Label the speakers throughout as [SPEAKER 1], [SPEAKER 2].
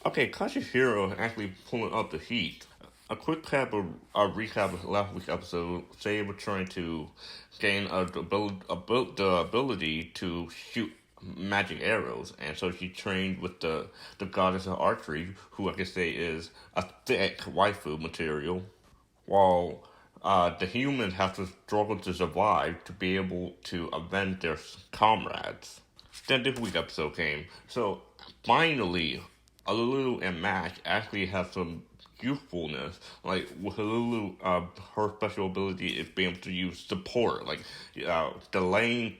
[SPEAKER 1] Okay, Hero actually pulling up the heat. A quick recap of last week's episode. Say we're trying to gain the ability to shoot magic arrows, and so she trained with the goddess of archery, who I could say is a thick waifu material, while the humans have to struggle to survive to be able to avenge their comrades. Then this week's episode came. So finally, Elulu and Nash actually have some usefulness. Like with Elulu, her special ability is being able to use support, like delaying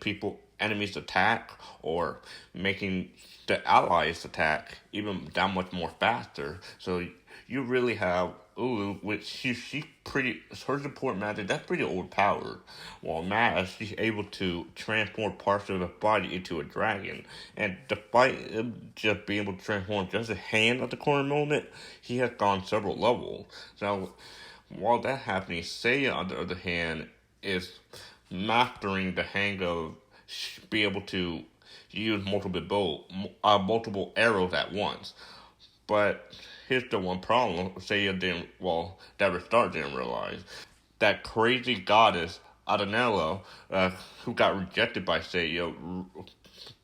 [SPEAKER 1] enemies attack or making the allies attack even that much more faster. So you really have Ulu, which she's pretty, her support magic, that's pretty overpowered. While Nash, she's able to transform parts of the body into a dragon. And despite him just being able to transform just a hand at the current moment, he has gone several levels. So while that's happening, Seiya, on the other hand, is mastering the hang of be able to use multiple arrows at once. But here's the one problem Seiya didn't, well, that Restart didn't realize. That crazy goddess, Adanella, who got rejected by Seiya,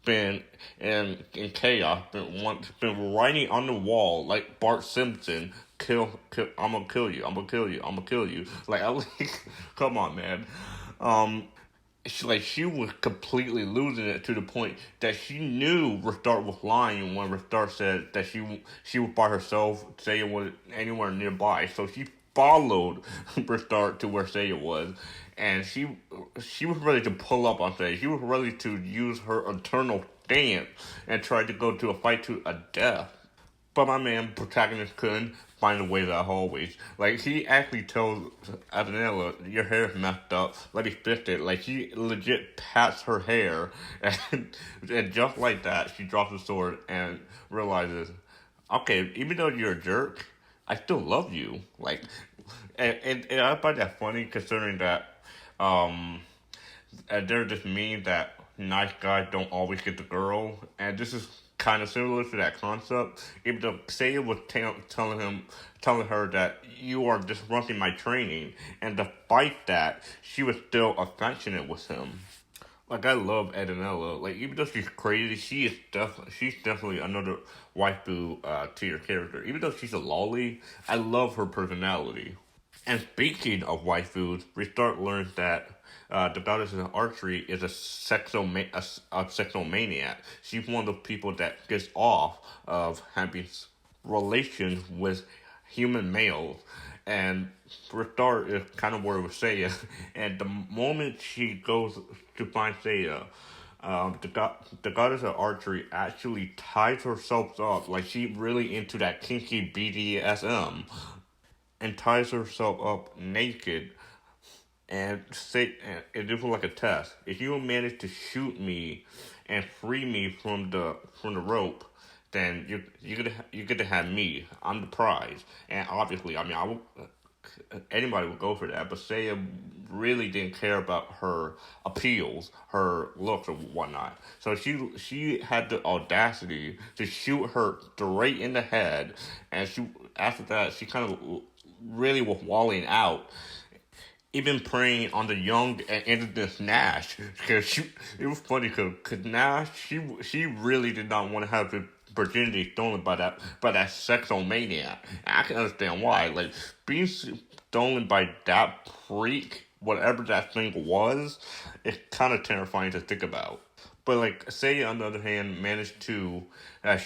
[SPEAKER 1] been in chaos, been writing on the wall like Bart Simpson, kill, I'm gonna kill you, I'm gonna kill you, I'm gonna kill you. Like, I like, come on, man. Um, she was completely losing it to the point that she knew Restart was lying when Restart said that she was by herself, Seiya was anywhere nearby. So she followed Restart to where Seiya was, and she was ready to pull up on Seiya. She was ready to use her eternal stance and try to go to a fight to a death. But my man protagonist couldn't find a way to always. Like he actually tells Adanella, "Your hair is messed up. Let me fix it." Like he legit pats her hair, and just like that, she drops the sword and realizes, okay, even though you're a jerk, I still love you. Like, and I find that funny considering that um there's this meme that nice guys don't always get the girl, and this is kind of similar to that concept. If the Seiya was telling her that you are disrupting my training, and despite that, she was still affectionate with him. Like I love Edanella. Like even though she's crazy, she's definitely another waifu tier character. Even though she's a lolly, I love her personality. And speaking of waifus, Restart learns that the goddess of archery is a sexomaniac. She's one of the people that gets off of having relations with human males. And Restart is kind of worried with Seiya. And the moment she goes to find Seiya, the goddess of archery actually ties herself up like she really into that kinky BDSM and ties herself up naked and say and this was like a test. If you manage to shoot me and free me from the rope, then you get to have me. I'm the prize. And obviously, I mean, anybody would go for that. But Seiya really didn't care about her appeals, her looks or whatnot. So she had the audacity to shoot her straight in the head, and she after that she kind of really was walling out, even preying on the young and innocent Nash. Because it was funny because Nash, she really did not want to have the virginity stolen by that sexomaniac. And I can understand why. Like being stolen by that freak, whatever that thing was, it's kind of terrifying to think about. But like Seiya, on the other hand, managed to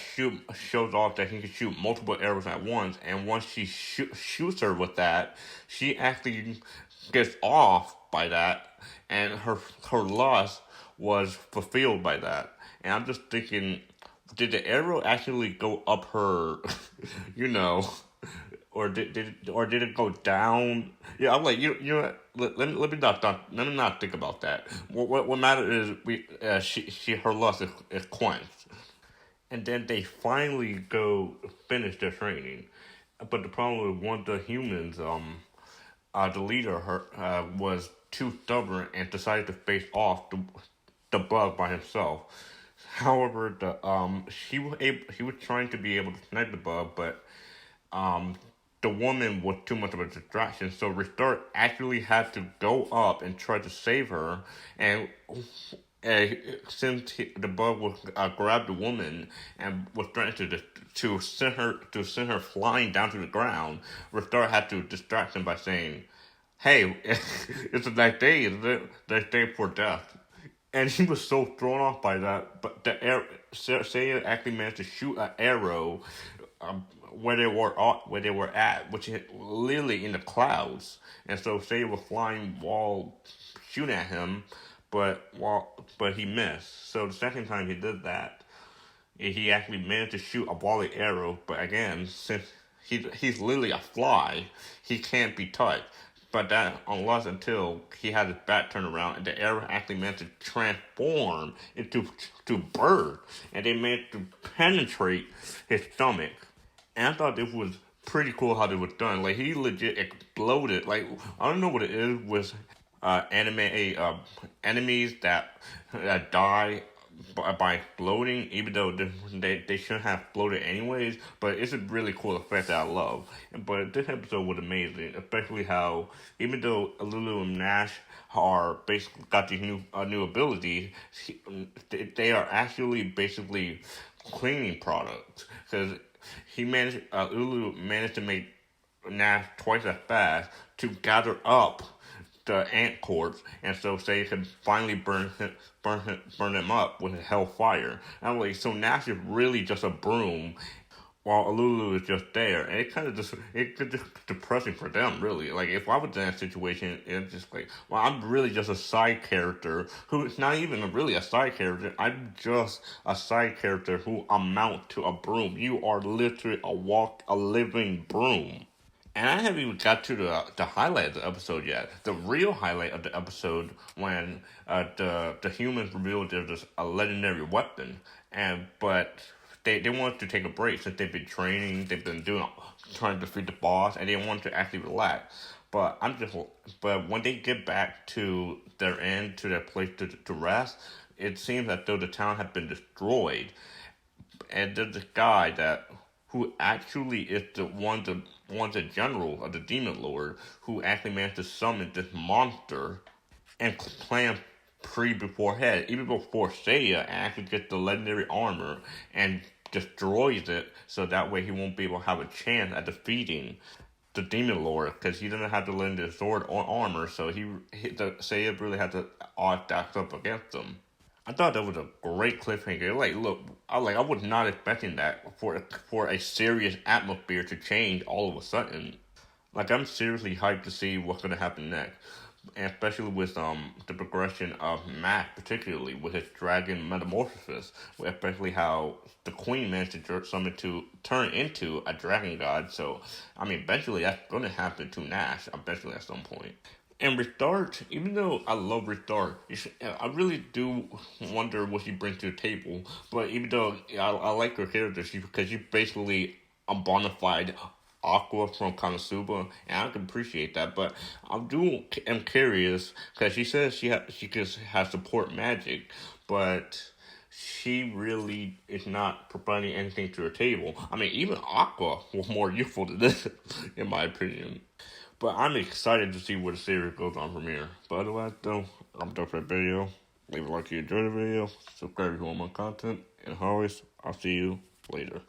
[SPEAKER 1] shows off that he can shoot multiple arrows at once, and once she shoots her with that, she actually gets off by that, and her lust was fulfilled by that. And I'm just thinking, did the arrow actually go up her, you know, or did it go down? Yeah, I'm like you know let me let me not think about that. What matters is she her lust is quenched, and then they finally go finish their training. But the problem with one of the humans, the leader, her was too stubborn and decided to face off the bug by himself. However, he was trying to be able to snipe the bug, but um the woman was too much of a distraction. So Restart actually had to go up and try to save her, and uh, since the bug was grabbed the woman and was threatening to send her flying down to the ground, Restart had to distract him by saying, "Hey, it's a nice day, isn't it? Nice day for death." And he was so thrown off by that. But Seiya actually managed to shoot an arrow where they were at, which is literally in the clouds. And so Seiya was flying while shooting at him, but he missed. So the second time he did that, he actually managed to shoot a volley arrow. But again, since he's literally a fly, he can't be touched. But that unless until he had his back turned around and the arrow actually managed to transform into to bird, and they managed to penetrate his stomach. And I thought this was pretty cool how it was done. Like he legit exploded. Like I don't know what it is with enemies that die by exploding, even though they shouldn't have exploded anyways. But it's a really cool effect that I love. But this episode was amazing, especially how even though Elulu and Nash are basically got these new abilities, they are actually basically cleaning products because Ulu managed to make Nash twice as fast to gather up the ant corpse, and so they can finally burn them up with hellfire. And like, so Nash is really just a broom, while Alulu is just there, and it's just depressing for them, really. Like if I was in that situation, it's just like, well, I'm really just a side character who's not even really a side character. I'm just a side character who amount to a broom. You are literally a living broom. And I haven't even got to the highlight of the episode yet. The real highlight of the episode when the humans revealed there's a legendary weapon, and but they wanted to take a break since they've been training, they've been trying to defeat the boss, and they wanted to actually relax. But when they get back to to their place to rest, it seems that though the town had been destroyed, and there's this guy that who actually is the general of the demon lord who actually managed to summon this monster and plan beforehand, even before Seiya actually gets the legendary armor and destroys it, so that way he won't be able to have a chance at defeating the demon lord because he doesn't have the legendary sword or armor, so Seiya really had to stack up against him. I thought that was a great cliffhanger. Like, look, I was not expecting that for a serious atmosphere to change all of a sudden. Like, I'm seriously hyped to see what's gonna happen next, and especially with the progression of Mac, particularly with his dragon metamorphosis, especially how the queen managed to summon to turn into a dragon god. So, I mean, eventually that's gonna happen to Nash. Eventually, at some point. And Restart, even though I love Restart, I really do wonder what she brings to the table. But even though I like her character, because she's basically a bona fide Aqua from Konosuba, and I can appreciate that. But am curious because she says she has support magic, but she really is not providing anything to her table. I mean, even Aqua was more useful than this, in my opinion. But I'm excited to see where the series goes on from here. But otherwise, though, I'm done for the video. Leave a like if you enjoyed the video. Subscribe if you want more content. And as always, I'll see you later.